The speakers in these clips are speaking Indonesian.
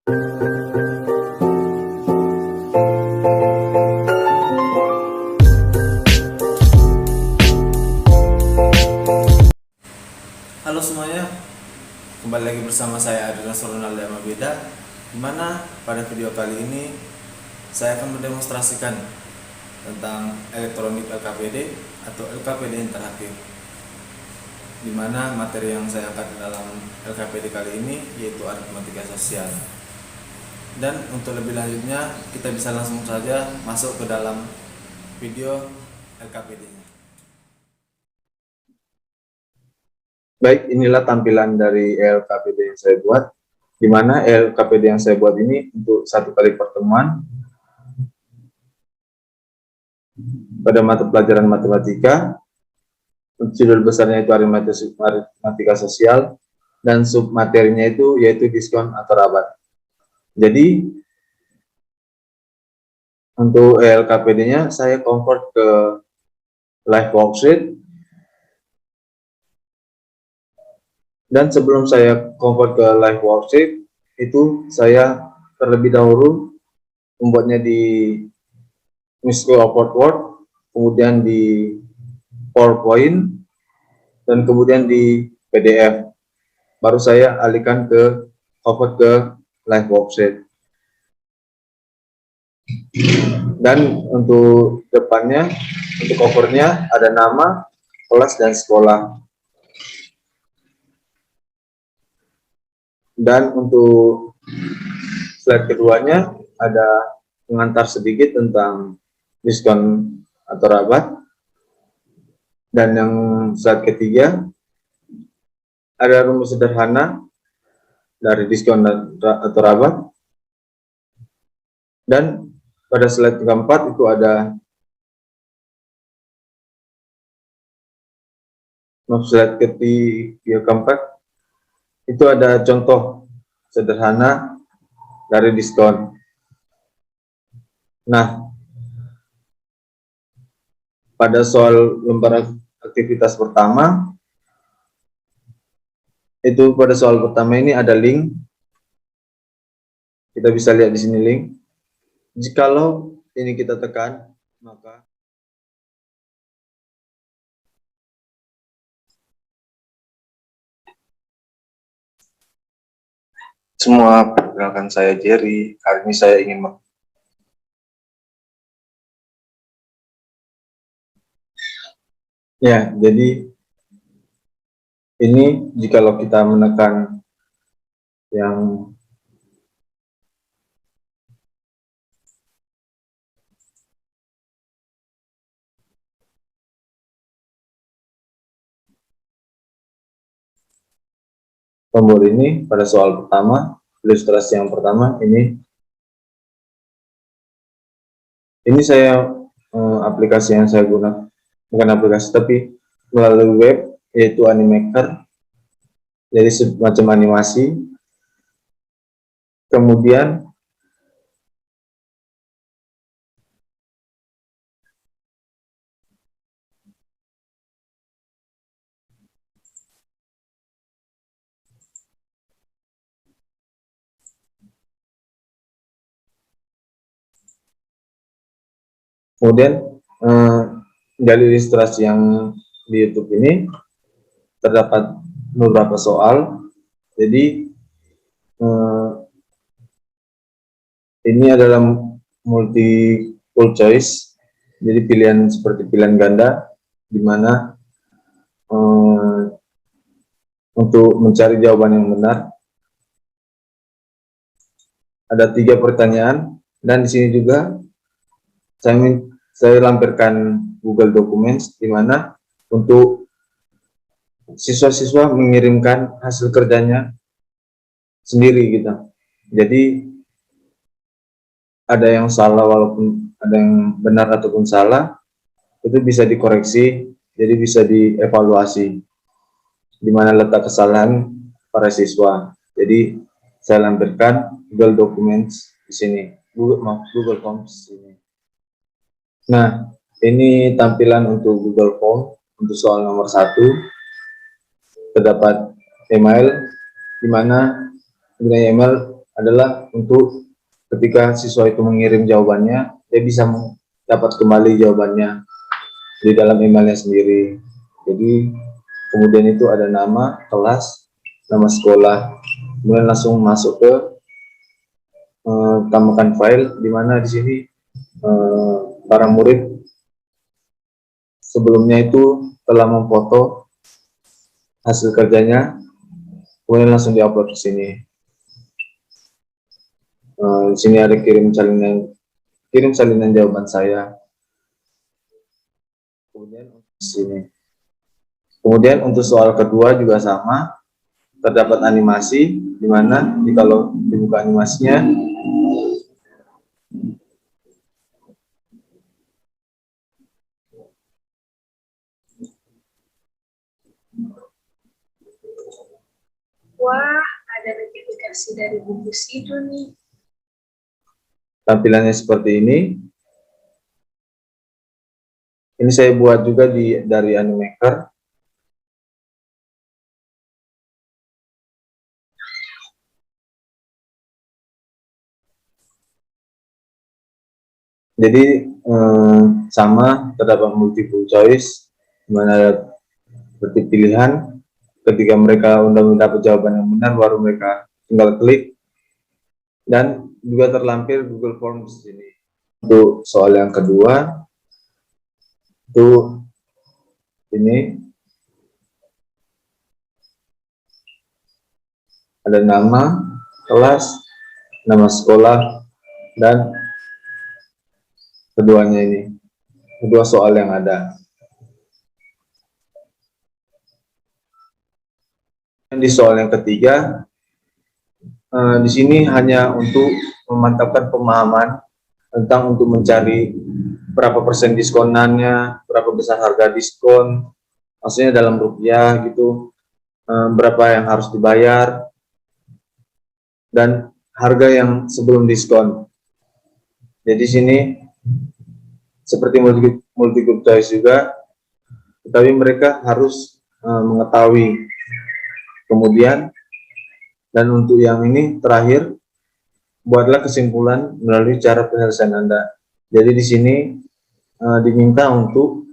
Halo semuanya, kembali lagi bersama saya Adrian Ronaldo Mabeda, dimana pada video kali ini saya akan mendemonstrasikan tentang elektronik LKPD atau LKPD interaktif, dimana materi yang saya angkat dalam LKPD kali ini yaitu aritmatika sosial. Dan untuk lebih lanjutnya kita bisa langsung saja masuk ke dalam video LKPD-nya. Baik, inilah tampilan dari LKPD yang saya buat, di mana LKPD yang saya buat ini untuk satu kali pertemuan pada mata pelajaran matematika. Judul besarnya itu aritmatika sosial, dan submaterinya itu yaitu diskon atau rabat. Jadi untuk LKPD-nya saya convert ke live worksheet. Dan sebelum saya convert ke live worksheet, itu saya terlebih dahulu membuatnya di Microsoft Word, kemudian di PowerPoint, dan kemudian di PDF. Baru saya alihkan ke convert ke live worksheet. Dan untuk depannya, untuk covernya ada nama, kelas, dan sekolah. Dan untuk slide keduanya ada pengantar sedikit tentang diskon atau rabat. Dan yang slide ketiga ada rumus sederhana dari diskon atau rabat. Dan pada slide keempat itu ada slide ketiga keempat itu ada contoh sederhana dari diskon. Nah, pada soal lembar aktivitas pertama, itu pada soal pertama ini ada link. Kita bisa lihat di sini link. Jikalau ini kita tekan, maka semua, perkenalkan saya Jerry. Hari ini saya ingin jadi ini jikalau kita menekan yang tombol ini pada soal pertama, ilustrasi yang pertama ini saya aplikasi yang saya gunakan, bukan aplikasi tapi melalui web, yaitu Animaker. Jadi semacam animasi. Kemudian dari ilustrasi yang di YouTube ini terdapat beberapa soal. Jadi ini adalah multiple choice, jadi pilihan seperti pilihan ganda, di mana untuk mencari jawaban yang benar ada 3 pertanyaan, dan di sini juga saya lampirkan Google Documents, di mana untuk siswa-siswa mengirimkan hasil kerjanya sendiri gitu. Jadi ada yang salah, walaupun ada yang benar ataupun salah, itu bisa dikoreksi, jadi bisa dievaluasi di mana letak kesalahan para siswa. Jadi saya lampirkan Google Documents di sini, Google Forms di sini. Nah, ini tampilan untuk Google Form untuk soal nomor 1. Terdapat email, di mana email adalah untuk ketika siswa itu mengirim jawabannya, dia bisa dapat kembali jawabannya di dalam emailnya sendiri. Jadi kemudian itu ada nama kelas, nama sekolah, kemudian langsung masuk ke tambahkan file, di mana di sini para murid sebelumnya itu telah memfoto hasil kerjanya, kemudian langsung diupload ke sini. Di sini ada kirim salinan jawaban saya. Kemudian di sini. Kemudian untuk soal kedua juga sama, terdapat animasi, di mana kalau dibuka animasinya, Wah, ada notifikasi dari buku Sidu nih. tampilannya seperti ini. Ini saya buat juga dari Animaker. Jadi sama, terdapat multiple choice, di mana ada seperti pilihan. Ketika mereka udah mendapat jawaban yang benar, baru mereka tinggal klik. Dan juga terlampir Google Forms di sini. Untuk soal yang kedua, itu ini ada nama kelas, nama sekolah, dan keduanya ini, kedua soal yang ada. Di soal yang ketiga, di sini hanya untuk memantapkan pemahaman tentang untuk mencari berapa persen diskonannya, berapa besar harga diskon, maksudnya dalam rupiah gitu, berapa yang harus dibayar, dan harga yang sebelum diskon. Jadi sini seperti multi-group choice juga, tetapi mereka harus mengetahui. Kemudian, dan untuk yang ini terakhir, buatlah kesimpulan melalui cara penyelesaian Anda. Jadi di sini diminta untuk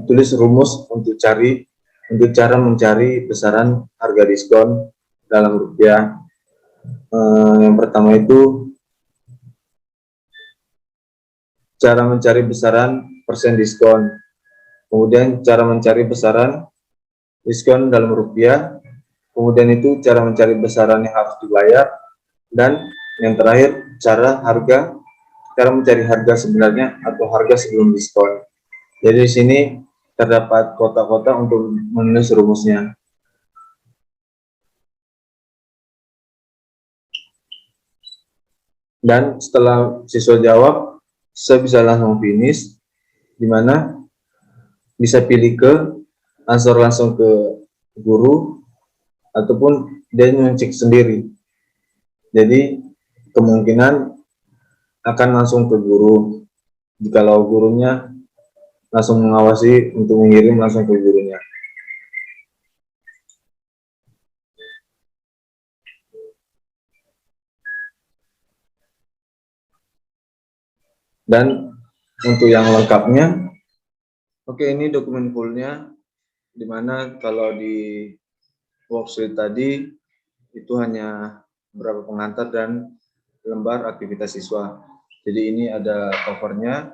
tulis rumus untuk cara mencari besaran harga diskon dalam rupiah. Yang pertama itu cara mencari besaran persen diskon, kemudian cara mencari besaran diskon dalam rupiah, kemudian itu cara mencari besaran yang harus dibayar, dan yang terakhir cara mencari harga sebenarnya atau harga sebelum diskon. Jadi di sini terdapat kotak-kotak untuk menulis rumusnya. Dan setelah siswa jawab, saya bisa langsung finish, di mana bisa pilih ke answer langsung ke guru, ataupun dia ngecek sendiri. Jadi kemungkinan akan langsung ke guru, jikalau gurunya langsung mengawasi untuk mengirim langsung ke gurunya. Dan untuk yang lengkapnya, oke, ini dokumen fullnya, dimana kalau di worksheet tadi itu hanya beberapa pengantar dan lembar aktivitas siswa. Jadi ini ada covernya,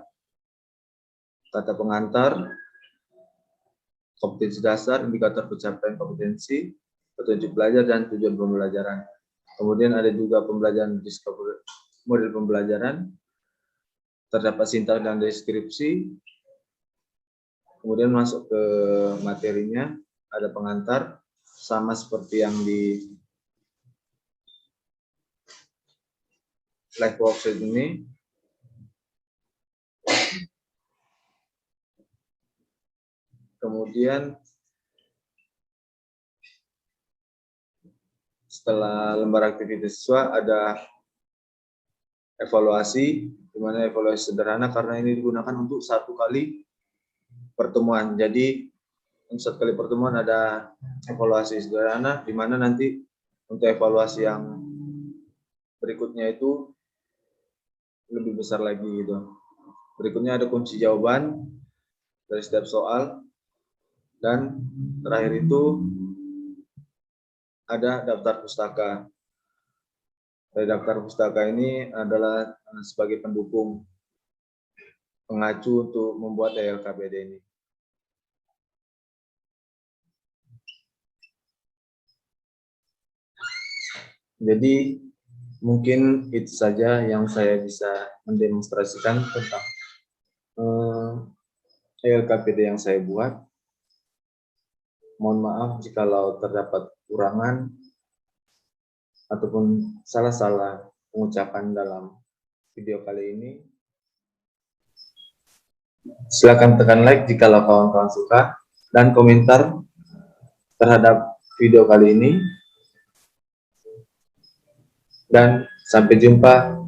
kata pengantar, kompetensi dasar, indikator pencapaian kompetensi, petunjuk belajar, dan tujuan pembelajaran. Kemudian ada juga pembelajaran discovery, model pembelajaran, terdapat sintaks dan deskripsi. Kemudian masuk ke materinya, ada pengantar, sama seperti yang di live worksheet ini. Kemudian setelah lembar aktivitas siswa ada evaluasi, di mana evaluasi sederhana karena ini digunakan untuk satu kali pertemuan. Jadi untuk satu kali pertemuan ada evaluasi sederhana, di mana nanti untuk evaluasi yang berikutnya itu lebih besar lagi gitu. Berikutnya ada kunci jawaban dari setiap soal, dan terakhir itu ada daftar pustaka. Dari daftar pustaka ini adalah sebagai pendukung pengacu untuk membuat LKPD ini. Jadi mungkin itu saja yang saya bisa mendemonstrasikan tentang LKPD yang saya buat. Mohon maaf jikalau terdapat kekurangan ataupun salah-salah pengucapan dalam video kali ini. Silakan tekan like jikalau kawan-kawan suka, dan komentar terhadap video kali ini. Dan sampai jumpa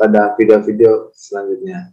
pada video-video selanjutnya.